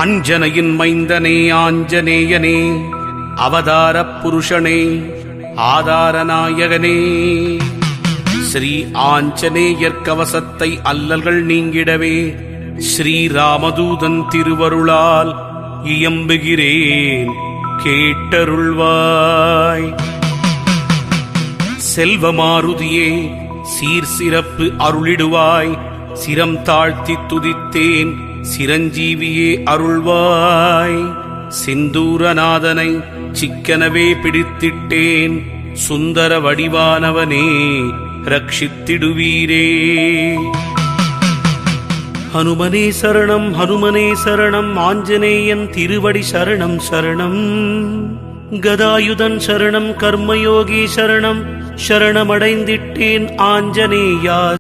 அஞ்சனையின் மைந்தனே ஆஞ்சநேயனே, அவதாரப் புருஷனே, ஆதாரநாயகனே, ஸ்ரீ ஆஞ்சநேயர் கவசத்தை அல்லல்கள் நீங்கிடவே ஸ்ரீராமதூதன் திருவருளால் இயம்புகிறேன், கேட்டருள்வாய். செல்வமாருதியே, சீர் சிறப்பு அருளிடுவாய், சிரம் தாழ்த்தி துதித்தேன், சிரஞ்சீவியே அருள்வாய். சிந்தூரநாதனை சிக்கனவே பிடித்திட்டேன், சுந்தர வடிவானவனே ரட்சித்திடுவீரே. ஹனுமனே சரணம், ஹனுமனே சரணம், ஆஞ்சநேயன் திருவடி சரணம் சரணம். கதாயுதன் சரணம், கர்மயோகி சரணம், சரணமடைந்திட்டேன் ஆஞ்சநேயா.